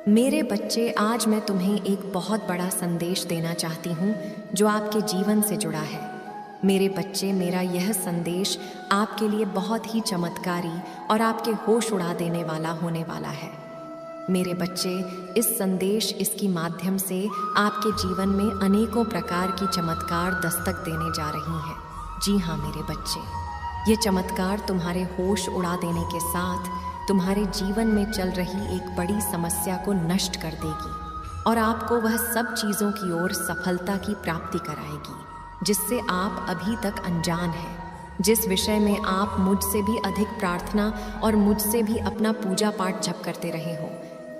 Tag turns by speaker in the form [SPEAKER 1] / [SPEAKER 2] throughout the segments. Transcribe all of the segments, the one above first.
[SPEAKER 1] मेरे बच्चे, आज मैं तुम्हें एक बहुत बड़ा संदेश देना चाहती हूँ जो आपके जीवन से जुड़ा है। मेरे बच्चे, मेरा यह संदेश आपके लिए बहुत ही चमत्कारी और आपके होश उड़ा देने वाला होने वाला है। मेरे बच्चे, इस संदेश इसकी माध्यम से आपके जीवन में अनेकों प्रकार की चमत्कार दस्तक देने जा रही हैं। जी हाँ मेरे बच्चे, ये चमत्कार तुम्हारे होश उड़ा देने के साथ तुम्हारे जीवन में चल रही एक बड़ी समस्या को नष्ट कर देगी और आपको वह सब चीज़ों की ओर सफलता की प्राप्ति कराएगी जिससे आप अभी तक अनजान हैं, जिस विषय में आप मुझसे भी अधिक प्रार्थना और मुझसे भी अपना पूजा पाठ जप करते रहे हो।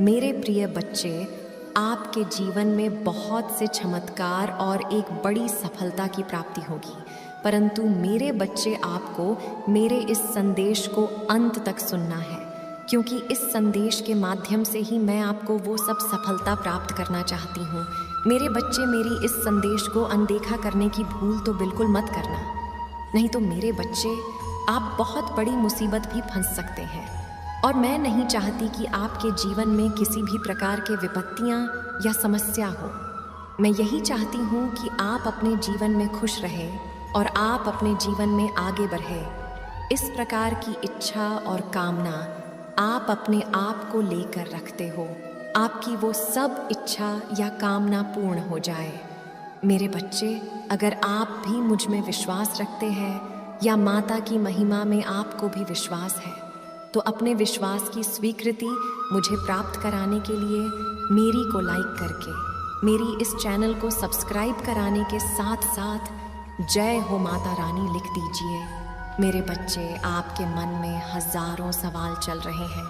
[SPEAKER 1] मेरे प्रिय बच्चे, आपके जीवन में बहुत से चमत्कार और एक बड़ी सफलता की प्राप्ति होगी, परंतु मेरे बच्चे, आपको मेरे इस संदेश को अंत तक सुनना है, क्योंकि इस संदेश के माध्यम से ही मैं आपको वो सब सफलता प्राप्त करना चाहती हूँ। मेरे बच्चे, मेरी इस संदेश को अनदेखा करने की भूल तो बिल्कुल मत करना, नहीं तो मेरे बच्चे, आप बहुत बड़ी मुसीबत भी फंस सकते हैं। और मैं नहीं चाहती कि आपके जीवन में किसी भी प्रकार के विपत्तियाँ या समस्या हो। मैं यही चाहती हूँ कि आप अपने जीवन में खुश रहें और आप अपने जीवन में आगे बढ़ें। इस प्रकार की इच्छा और कामना आप अपने आप को लेकर रखते हो। आपकी वो सब इच्छा या कामना पूर्ण हो जाए। मेरे बच्चे, अगर आप भी मुझ में विश्वास रखते हैं या माता की महिमा में आपको भी विश्वास है, तो अपने विश्वास की स्वीकृति मुझे प्राप्त कराने के लिए मेरी को लाइक करके, मेरी इस चैनल को सब्सक्राइब कराने के साथ साथ जय हो माता रानी लिख दीजिए। मेरे बच्चे, आपके मन में हजारों सवाल चल रहे हैं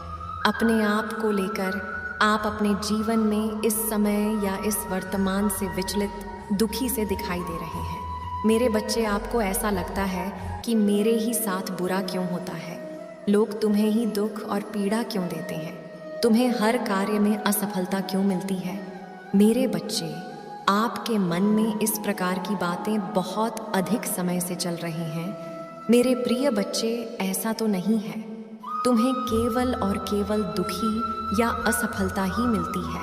[SPEAKER 1] अपने आप को लेकर। आप अपने जीवन में इस समय या इस वर्तमान से विचलित, दुखी से दिखाई दे रहे हैं। मेरे बच्चे, आपको ऐसा लगता है कि मेरे ही साथ बुरा क्यों होता है, लोग तुम्हें ही दुख और पीड़ा क्यों देते हैं, तुम्हें हर कार्य में असफलता क्यों मिलती है। मेरे बच्चे, आपके मन में इस प्रकार की बातें बहुत अधिक समय से चल रही हैं। मेरे प्रिय बच्चे, ऐसा तो नहीं है। तुम्हें केवल और केवल दुखी या असफलता ही मिलती है।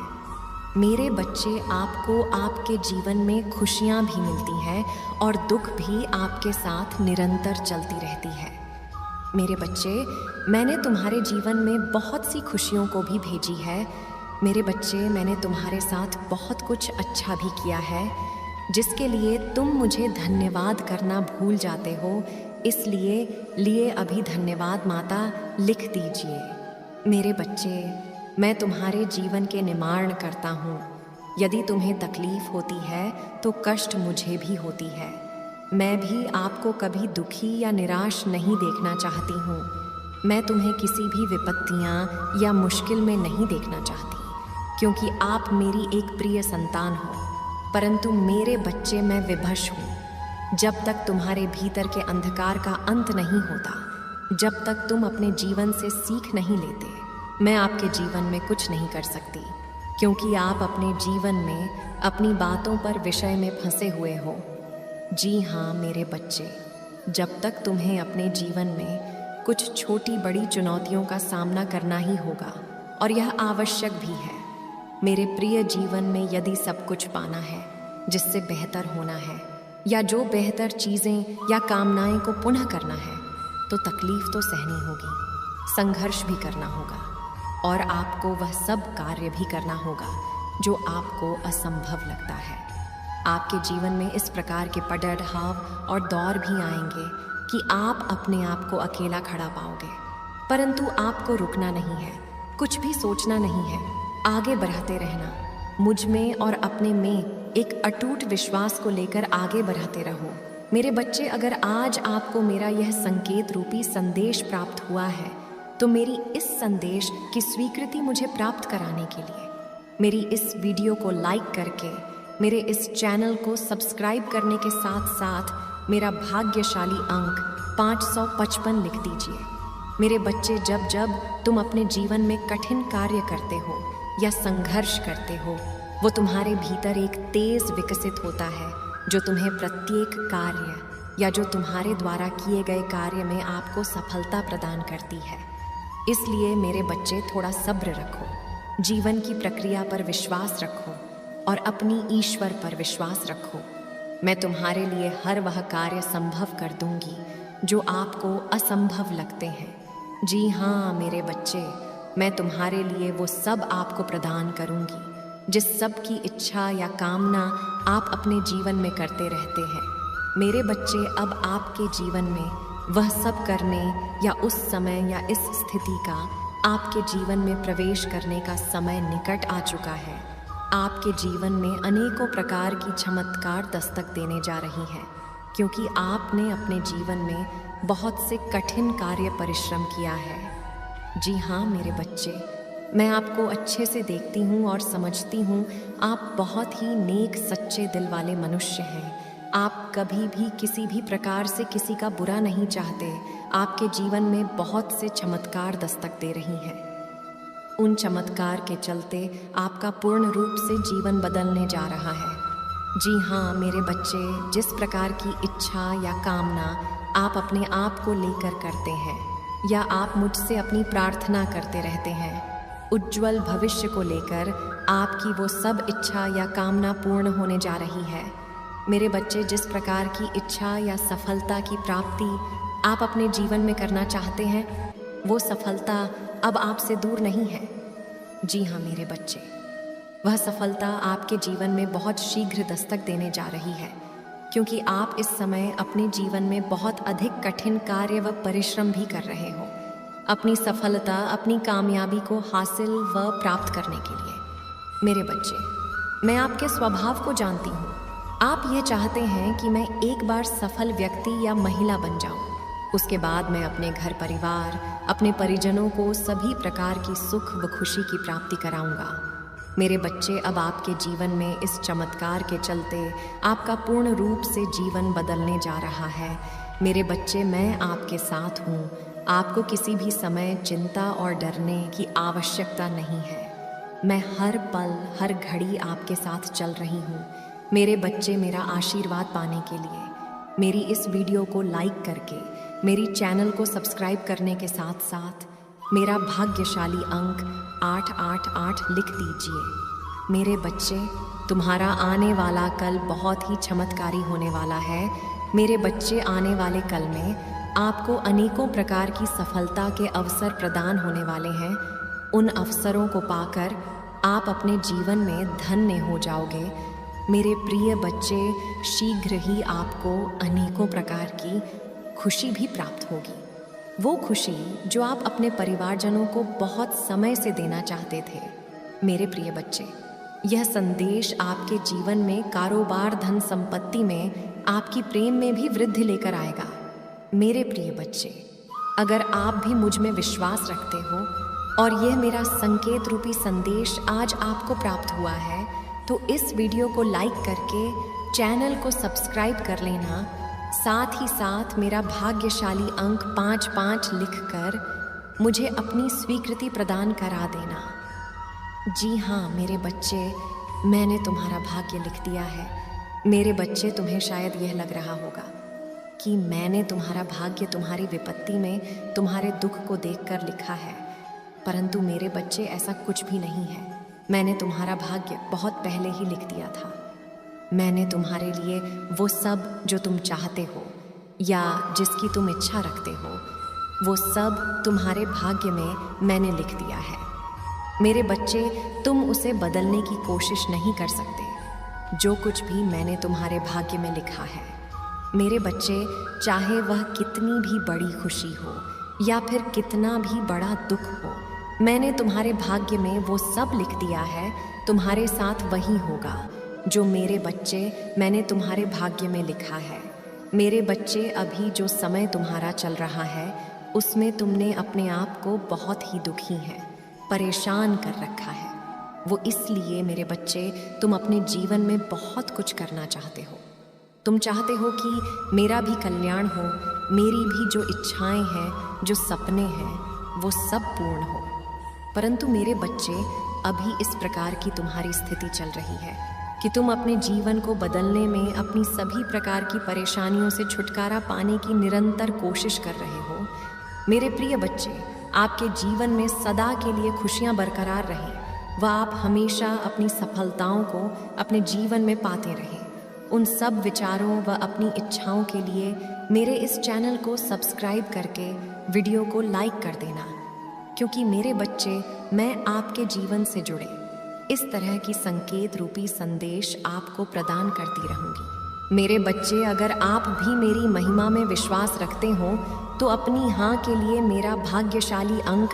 [SPEAKER 1] मेरे बच्चे, आपको आपके जीवन में खुशियाँ भी मिलती हैं और दुख भी आपके साथ निरंतर चलती रहती है। मेरे बच्चे, मैंने तुम्हारे जीवन में बहुत सी खुशियों को भी भेजी है। मेरे बच्चे, मैंने तुम्हारे साथ बहुत कुछ अच्छा भी किया है, जिसके लिए तुम मुझे धन्यवाद करना भूल जाते हो। इसलिए अभी धन्यवाद माता लिख दीजिए। मेरे बच्चे, मैं तुम्हारे जीवन के निर्माण करता हूँ। यदि तुम्हें तकलीफ होती है तो कष्ट मुझे भी होती है। मैं भी आपको कभी दुखी या निराश नहीं देखना चाहती हूँ। मैं तुम्हें किसी भी विपत्तियाँ या मुश्किल में नहीं देखना चाहती, क्योंकि आप मेरी एक प्रिय संतान हो। परंतु मेरे बच्चे, मैं विवश हूँ। जब तक तुम्हारे भीतर के अंधकार का अंत नहीं होता, जब तक तुम अपने जीवन से सीख नहीं लेते, मैं आपके जीवन में कुछ नहीं कर सकती, क्योंकि आप अपने जीवन में अपनी बातों पर विषय में फंसे हुए हो। जी हाँ मेरे बच्चे, जब तक तुम्हें अपने जीवन में कुछ छोटी बड़ी चुनौतियों का सामना करना ही होगा, और यह आवश्यक भी है। मेरे प्रिय, जीवन में यदि सब कुछ पाना है, जिससे बेहतर होना है, या जो बेहतर चीज़ें या कामनाएं को पुनः करना है, तो तकलीफ तो सहनी होगी, संघर्ष भी करना होगा, और आपको वह सब कार्य भी करना होगा जो आपको असंभव लगता है। आपके जीवन में इस प्रकार के पड़ाव और दौर भी आएंगे कि आप अपने आप को अकेला खड़ा पाओगे, परंतु आपको रुकना नहीं है, कुछ भी सोचना नहीं है, आगे बढ़ाते रहना। मुझ में और अपने में एक अटूट विश्वास को लेकर आगे बढ़ाते रहो। मेरे बच्चे, अगर आज आपको मेरा यह संकेत रूपी संदेश प्राप्त हुआ है, तो मेरी इस संदेश की स्वीकृति मुझे प्राप्त कराने के लिए मेरी इस वीडियो को लाइक करके, मेरे इस चैनल को सब्सक्राइब करने के साथ साथ मेरा भाग्यशाली अंक 555 लिख दीजिए। मेरे बच्चे, जब जब तुम अपने जीवन में कठिन कार्य करते हो या संघर्ष करते हो, वो तुम्हारे भीतर एक तेज विकसित होता है, जो तुम्हें प्रत्येक कार्य या जो तुम्हारे द्वारा किए गए कार्य में आपको सफलता प्रदान करती है। इसलिए मेरे बच्चे, थोड़ा सब्र रखो। जीवन की प्रक्रिया पर विश्वास रखो और अपनी ईश्वर पर विश्वास रखो। मैं तुम्हारे लिए हर वह कार्य संभव कर दूंगी जो आपको असंभव लगते हैं। जी हाँ मेरे बच्चे, मैं तुम्हारे लिए वो सब आपको प्रदान करूंगी जिस सब की इच्छा या कामना आप अपने जीवन में करते रहते हैं। मेरे बच्चे, अब आपके जीवन में वह सब करने या उस समय या इस स्थिति का आपके जीवन में प्रवेश करने का समय निकट आ चुका है। आपके जीवन में अनेकों प्रकार की चमत्कार दस्तक देने जा रही हैं, क्योंकि आपने अपने जीवन में बहुत से कठिन कार्य परिश्रम किया है। जी हाँ मेरे बच्चे, मैं आपको अच्छे से देखती हूँ और समझती हूँ। आप बहुत ही नेक सच्चे दिल वाले मनुष्य हैं। आप कभी भी किसी भी प्रकार से किसी का बुरा नहीं चाहते। आपके जीवन में बहुत से चमत्कार दस्तक दे रही हैं। उन चमत्कार के चलते आपका पूर्ण रूप से जीवन बदलने जा रहा है। जी हाँ मेरे बच्चे, जिस प्रकार की इच्छा या कामना आप अपने आप को लेकर करते हैं या आप मुझसे अपनी प्रार्थना करते रहते हैं, उज्जवल भविष्य को लेकर आपकी वो सब इच्छा या कामना पूर्ण होने जा रही है। मेरे बच्चे, जिस प्रकार की इच्छा या सफलता की प्राप्ति आप अपने जीवन में करना चाहते हैं, वो सफलता अब आपसे दूर नहीं है। जी हाँ मेरे बच्चे, वह सफलता आपके जीवन में बहुत शीघ्र दस्तक देने जा रही है, क्योंकि आप इस समय अपने जीवन में बहुत अधिक कठिन कार्य व परिश्रम भी कर रहे हो अपनी सफलता, अपनी कामयाबी को हासिल व प्राप्त करने के लिए। मेरे बच्चे, मैं आपके स्वभाव को जानती हूँ। आप ये चाहते हैं कि मैं एक बार सफल व्यक्ति या महिला बन जाऊं, उसके बाद मैं अपने घर परिवार, अपने परिजनों को सभी प्रकार की सुख व खुशी की प्राप्ति कराऊंगा। मेरे बच्चे, अब आपके जीवन में इस चमत्कार के चलते आपका पूर्ण रूप से जीवन बदलने जा रहा है। मेरे बच्चे, मैं आपके साथ हूँ। आपको किसी भी समय चिंता और डरने की आवश्यकता नहीं है। मैं हर पल हर घड़ी आपके साथ चल रही हूँ। मेरे बच्चे, मेरा आशीर्वाद पाने के लिए मेरी इस वीडियो को लाइक करके मेरी चैनल को सब्सक्राइब करने के साथ साथ मेरा भाग्यशाली अंक 888 लिख दीजिए। मेरे बच्चे, तुम्हारा आने वाला कल बहुत ही चमत्कारी होने वाला है। मेरे बच्चे, आने वाले कल में आपको अनेकों प्रकार की सफलता के अवसर प्रदान होने वाले हैं। उन अवसरों को पाकर आप अपने जीवन में धन्य हो जाओगे। मेरे प्रिय बच्चे, शीघ्र ही आपको अनेकों प्रकार की खुशी भी प्राप्त होगी। वो खुशी जो आप अपने परिवारजनों को बहुत समय से देना चाहते थे। मेरे प्रिय बच्चे, यह संदेश आपके जीवन में कारोबार, धन संपत्ति में, आपकी प्रेम में भी वृद्धि लेकर आएगा। मेरे प्रिय बच्चे, अगर आप भी मुझ में विश्वास रखते हो और यह मेरा संकेत रूपी संदेश आज आपको प्राप्त हुआ है, तो इस वीडियो को लाइक करके चैनल को सब्सक्राइब कर लेना। साथ ही साथ मेरा भाग्यशाली अंक 55 लिखकर मुझे अपनी स्वीकृति प्रदान करा देना। जी हाँ मेरे बच्चे, मैंने तुम्हारा भाग्य लिख दिया है। मेरे बच्चे, तुम्हें शायद यह लग रहा होगा कि मैंने तुम्हारा भाग्य तुम्हारी विपत्ति में तुम्हारे दुख को देखकर लिखा है, परंतु मेरे बच्चे, ऐसा कुछ भी नहीं है। मैंने तुम्हारा भाग्य बहुत पहले ही लिख दिया था। मैंने तुम्हारे लिए वो सब जो तुम चाहते हो या जिसकी तुम इच्छा रखते हो, वो सब तुम्हारे भाग्य में मैंने लिख दिया है। मेरे बच्चे, तुम उसे बदलने की कोशिश नहीं कर सकते। जो कुछ भी मैंने तुम्हारे भाग्य में लिखा है, मेरे बच्चे, चाहे वह कितनी भी बड़ी खुशी हो या फिर कितना भी बड़ा दुख हो, मैंने तुम्हारे भाग्य में वो सब लिख दिया है। तुम्हारे साथ वही होगा जो मेरे बच्चे मैंने तुम्हारे भाग्य में लिखा है। मेरे बच्चे, अभी जो समय तुम्हारा चल रहा है उसमें तुमने अपने आप को बहुत ही दुखी है, परेशान कर रखा है। वो इसलिए मेरे बच्चे, तुम अपने जीवन में बहुत कुछ करना चाहते हो। तुम चाहते हो कि मेरा भी कल्याण हो, मेरी भी जो इच्छाएं हैं, जो सपने हैं, वो सब पूर्ण हो। परंतु मेरे बच्चे, अभी इस प्रकार की तुम्हारी स्थिति चल रही है कि तुम अपने जीवन को बदलने में अपनी सभी प्रकार की परेशानियों से छुटकारा पाने की निरंतर कोशिश कर रहे हो। मेरे प्रिय बच्चे, आपके जीवन में सदा के लिए खुशियां बरकरार रहें, वह आप हमेशा अपनी सफलताओं को अपने जीवन में पाते रहें। उन सब विचारों व अपनी इच्छाओं के लिए मेरे इस चैनल को सब्सक्राइब करके वीडियो को लाइक कर देना, क्योंकि मेरे बच्चे मैं आपके जीवन से जुड़े इस तरह की संकेत रूपी संदेश आपको प्रदान करती रहूंगी। मेरे बच्चे, अगर आप भी मेरी महिमा में विश्वास रखते हो तो अपनी हाँ के लिए मेरा भाग्यशाली अंक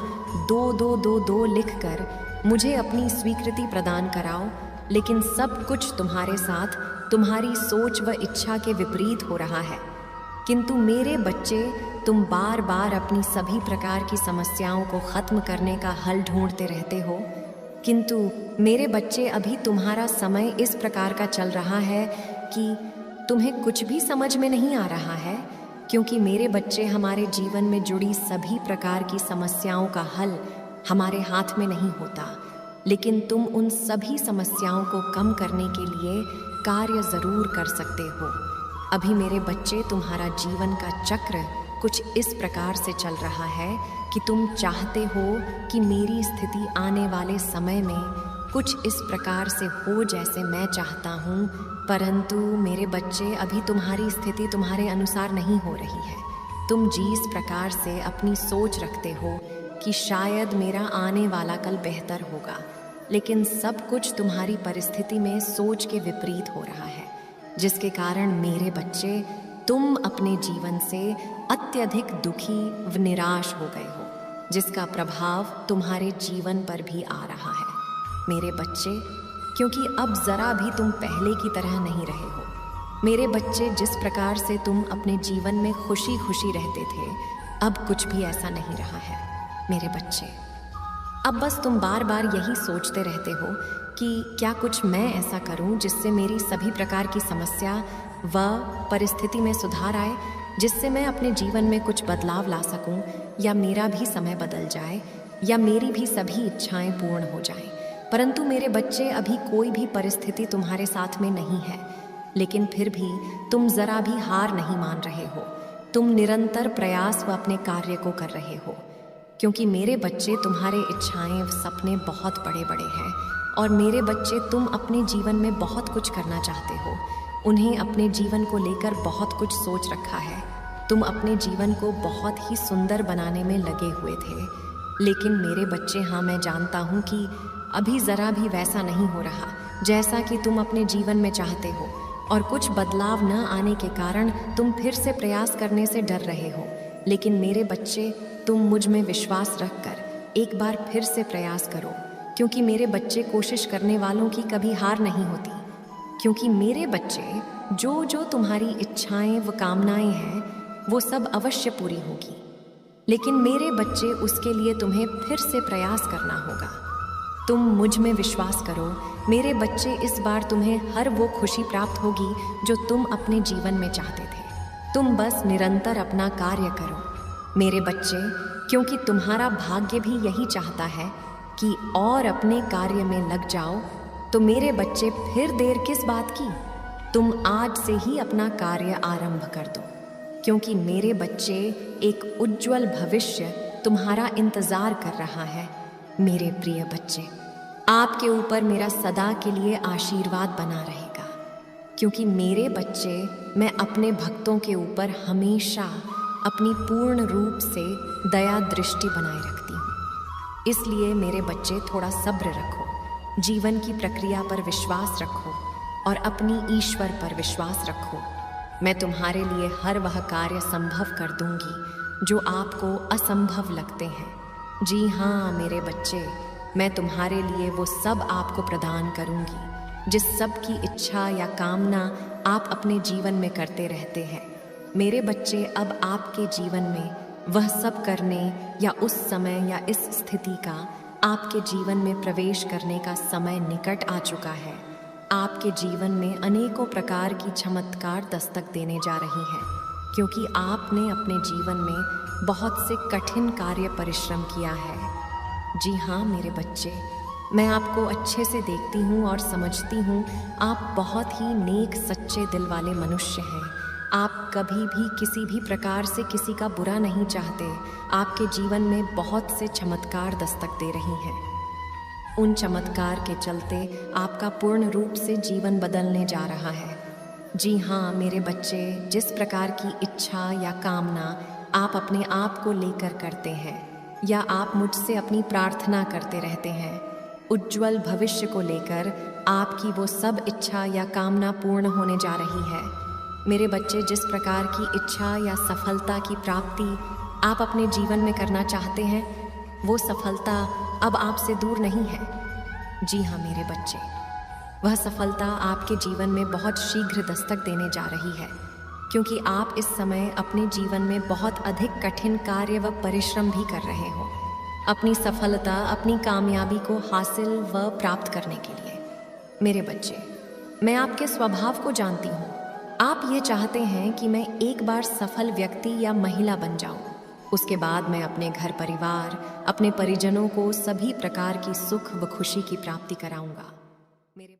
[SPEAKER 1] 2222 लिखकर मुझे अपनी स्वीकृति प्रदान कराओ। लेकिन सब कुछ तुम्हारे साथ तुम्हारी सोच व इच्छा के विपरीत हो रहा है, किंतु मेरे बच्चे तुम बार बार अपनी सभी प्रकार की समस्याओं को खत्म करने का हल ढूंढते रहते हो। किंतु मेरे बच्चे, अभी तुम्हारा समय इस प्रकार का चल रहा है कि तुम्हें कुछ भी समझ में नहीं आ रहा है, क्योंकि मेरे बच्चे हमारे जीवन में जुड़ी सभी प्रकार की समस्याओं का हल हमारे हाथ में नहीं होता, लेकिन तुम उन सभी समस्याओं को कम करने के लिए कार्य जरूर कर सकते हो। अभी मेरे बच्चे, तुम्हारा जीवन का चक्र कुछ इस प्रकार से चल रहा है कि तुम चाहते हो कि मेरी स्थिति आने वाले समय में कुछ इस प्रकार से हो जैसे मैं चाहता हूँ, परंतु मेरे बच्चे, अभी तुम्हारी स्थिति तुम्हारे अनुसार नहीं हो रही है। तुम जिस प्रकार से अपनी सोच रखते हो कि शायद मेरा आने वाला कल बेहतर होगा, लेकिन सब कुछ तुम्हारी परिस्थिति में सोच के विपरीत हो रहा है, जिसके कारण मेरे बच्चे तुम अपने जीवन से अत्यधिक दुखी व निराश हो गए हो, जिसका प्रभाव तुम्हारे जीवन पर भी आ रहा है मेरे बच्चे, क्योंकि अब जरा भी तुम पहले की तरह नहीं रहे हो। मेरे बच्चे, जिस प्रकार से तुम अपने जीवन में खुशी खुशी रहते थे, अब कुछ भी ऐसा नहीं रहा है मेरे बच्चे। अब बस तुम बार बार यही सोचते रहते हो कि क्या कुछ मैं ऐसा करूं जिससे मेरी सभी प्रकार की समस्या व परिस्थिति में सुधार आए, जिससे मैं अपने जीवन में कुछ बदलाव ला सकूं, या मेरा भी समय बदल जाए, या मेरी भी सभी इच्छाएं पूर्ण हो जाएं। परंतु मेरे बच्चे, अभी कोई भी परिस्थिति तुम्हारे साथ में नहीं है, लेकिन फिर भी तुम जरा भी हार नहीं मान रहे हो। तुम निरंतर प्रयास व अपने कार्य को कर रहे हो, क्योंकि मेरे बच्चे, तुम्हारे इच्छाएं व सपने बहुत बड़े बड़े हैं, और मेरे बच्चे, तुम अपने जीवन में बहुत कुछ करना चाहते हो। उन्हें अपने जीवन को लेकर बहुत कुछ सोच रखा है। तुम अपने जीवन को बहुत ही सुंदर बनाने में लगे हुए थे, लेकिन मेरे बच्चे, हाँ, मैं जानता हूँ कि अभी ज़रा भी वैसा नहीं हो रहा जैसा कि तुम अपने जीवन में चाहते हो, और कुछ बदलाव न आने के कारण तुम फिर से प्रयास करने से डर रहे हो। लेकिन मेरे बच्चे, तुम मुझ में विश्वास रखकर एक बार फिर से प्रयास करो, क्योंकि मेरे बच्चे, कोशिश करने वालों की कभी हार नहीं होती। क्योंकि मेरे बच्चे, जो जो तुम्हारी इच्छाएं व कामनाएं हैं वो सब अवश्य पूरी होगी, लेकिन मेरे बच्चे, उसके लिए तुम्हें फिर से प्रयास करना होगा। तुम मुझ में विश्वास करो मेरे बच्चे, इस बार तुम्हें हर वो खुशी प्राप्त होगी जो तुम अपने जीवन में चाहते थे। तुम बस निरंतर अपना कार्य करो मेरे बच्चे, क्योंकि तुम्हारा भाग्य भी यही चाहता है कि और अपने कार्य में लग जाओ। तो मेरे बच्चे, फिर देर किस बात की? तुम आज से ही अपना कार्य आरंभ कर दो, क्योंकि मेरे बच्चे, एक उज्जवल भविष्य तुम्हारा इंतजार कर रहा है। मेरे प्रिय बच्चे, आपके ऊपर मेरा सदा के लिए आशीर्वाद बना रहेगा, क्योंकि मेरे बच्चे, मैं अपने भक्तों के ऊपर हमेशा अपनी पूर्ण रूप से दया दृष्टि बनाए रखती हूँ। इसलिए मेरे बच्चे, थोड़ा सब्र रखो, जीवन की प्रक्रिया पर विश्वास रखो और अपनी ईश्वर पर विश्वास रखो। मैं तुम्हारे लिए हर वह कार्य संभव कर दूंगी जो आपको असंभव लगते हैं। जी हाँ मेरे बच्चे, मैं तुम्हारे लिए वो सब आपको प्रदान करूंगी जिस सब की इच्छा या कामना आप अपने जीवन में करते रहते हैं। मेरे बच्चे, अब आपके जीवन में वह सब करने या उस समय या इस स्थिति का आपके जीवन में प्रवेश करने का समय निकट आ चुका है। आपके जीवन में अनेकों प्रकार की चमत्कार दस्तक देने जा रही हैं, क्योंकि आपने अपने जीवन में बहुत से कठिन कार्य परिश्रम किया है। जी हाँ मेरे बच्चे, मैं आपको अच्छे से देखती हूँ और समझती हूँ। आप बहुत ही नेक सच्चे दिल वाले मनुष्य हैं। आप कभी भी किसी भी प्रकार से किसी का बुरा नहीं चाहते। आपके जीवन में बहुत से चमत्कार दस्तक दे रही हैं। उन चमत्कार के चलते आपका पूर्ण रूप से जीवन बदलने जा रहा है। जी हाँ मेरे बच्चे, जिस प्रकार की इच्छा या कामना आप अपने आप को लेकर करते हैं या आप मुझसे अपनी प्रार्थना करते रहते हैं, उज्ज्वल भविष्य को लेकर आपकी वो सब इच्छा या कामना पूर्ण होने जा रही है। मेरे बच्चे, जिस प्रकार की इच्छा या सफलता की प्राप्ति आप अपने जीवन में करना चाहते हैं, वो सफलता अब आपसे दूर नहीं है। जी हाँ मेरे बच्चे, वह सफलता आपके जीवन में बहुत शीघ्र दस्तक देने जा रही है, क्योंकि आप इस समय अपने जीवन में बहुत अधिक कठिन कार्य व परिश्रम भी कर रहे हो अपनी सफलता, अपनी कामयाबी को हासिल व प्राप्त करने के लिए। मेरे बच्चे, मैं आपके स्वभाव को जानती हूँ। आप ये चाहते हैं कि मैं एक बार सफल व्यक्ति या महिला बन जाऊं, उसके बाद मैं अपने घर परिवार, अपने परिजनों को सभी प्रकार की सुख व खुशी की प्राप्ति कराऊंगा। मेरे